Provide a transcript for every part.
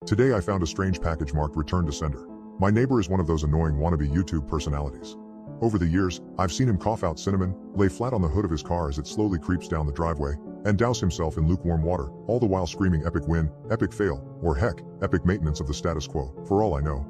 Today I found a strange package marked Return to Sender. My neighbor is one of those annoying wannabe YouTube personalities. Over the years, I've seen him cough out cinnamon, lay flat on the hood of his car as it slowly creeps down the driveway, and douse himself in lukewarm water, all the while screaming epic win, epic fail, or heck, epic maintenance of the status quo, for all I know.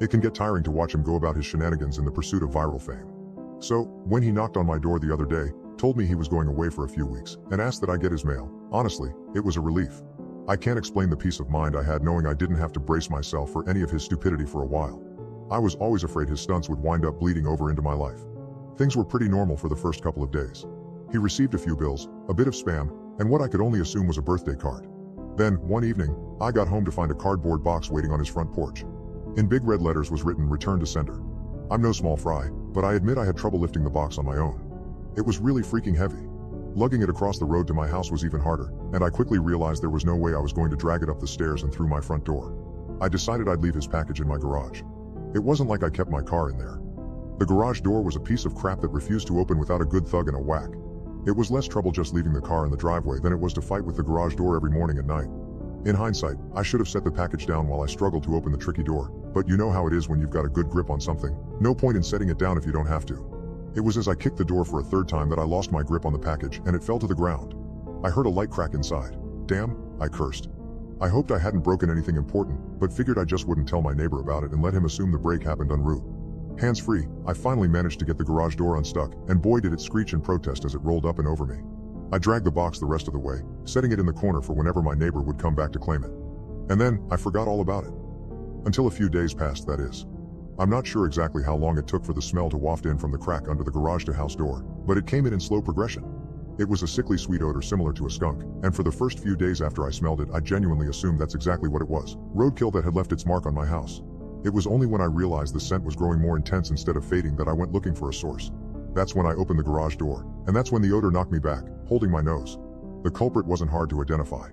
It can get tiring to watch him go about his shenanigans in the pursuit of viral fame. So, when he knocked on my door the other day, told me he was going away for a few weeks, and asked that I get his mail, honestly, it was a relief. I can't explain the peace of mind I had knowing I didn't have to brace myself for any of his stupidity for a while. I was always afraid his stunts would wind up bleeding over into my life. Things were pretty normal for the first couple of days. He received a few bills, a bit of spam, and what I could only assume was a birthday card. Then, one evening, I got home to find a cardboard box waiting on his front porch. In big red letters was written Return to Sender. I'm no small fry, but I admit I had trouble lifting the box on my own. It was really freaking heavy. Lugging it across the road to my house was even harder, and I quickly realized there was no way I was going to drag it up the stairs and through my front door. I decided I'd leave his package in my garage. It wasn't like I kept my car in there. The garage door was a piece of crap that refused to open without a good thug and a whack. It was less trouble just leaving the car in the driveway than it was to fight with the garage door every morning and night. In hindsight, I should have set the package down while I struggled to open the tricky door, but you know how it is when you've got a good grip on something. No point in setting it down if you don't have to. It was as I kicked the door for a third time that I lost my grip on the package and it fell to the ground. I heard a light crack inside. Damn, I cursed. I hoped I hadn't broken anything important, but figured I just wouldn't tell my neighbor about it and let him assume the break happened en route. Hands-free, I finally managed to get the garage door unstuck, and boy did it screech in protest as it rolled up and over me. I dragged the box the rest of the way, setting it in the corner for whenever my neighbor would come back to claim it. And then, I forgot all about it. Until a few days passed, that is. I'm not sure exactly how long it took for the smell to waft in from the crack under the garage-to-house door, but it came in slow progression. It was a sickly sweet odor similar to a skunk, and for the first few days after I smelled it, I genuinely assumed that's exactly what it was. Roadkill that had left its mark on my house. It was only when I realized the scent was growing more intense instead of fading that I went looking for a source. That's when I opened the garage door, and that's when the odor knocked me back, holding my nose. The culprit wasn't hard to identify.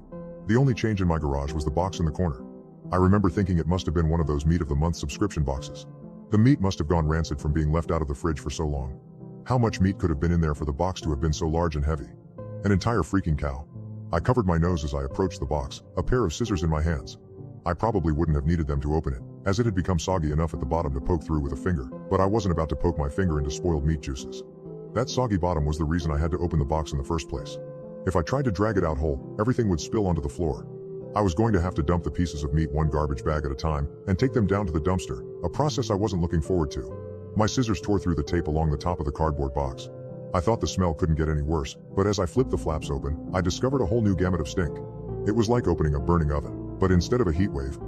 The only change in my garage was the box in the corner. I remember thinking it must have been one of those meat of the month subscription boxes. The meat must have gone rancid from being left out of the fridge for so long. How much meat could have been in there for the box to have been so large and heavy? An entire freaking cow. I covered my nose as I approached the box, a pair of scissors in my hands. I probably wouldn't have needed them to open it, as it had become soggy enough at the bottom to poke through with a finger, but I wasn't about to poke my finger into spoiled meat juices. That soggy bottom was the reason I had to open the box in the first place. If I tried to drag it out whole, everything would spill onto the floor. I was going to have to dump the pieces of meat one garbage bag at a time, and take them down to the dumpster, a process I wasn't looking forward to. My scissors tore through the tape along the top of the cardboard box. I thought the smell couldn't get any worse, but as I flipped the flaps open, I discovered a whole new gamut of stink. It was like opening a burning oven, but instead of a heat wave,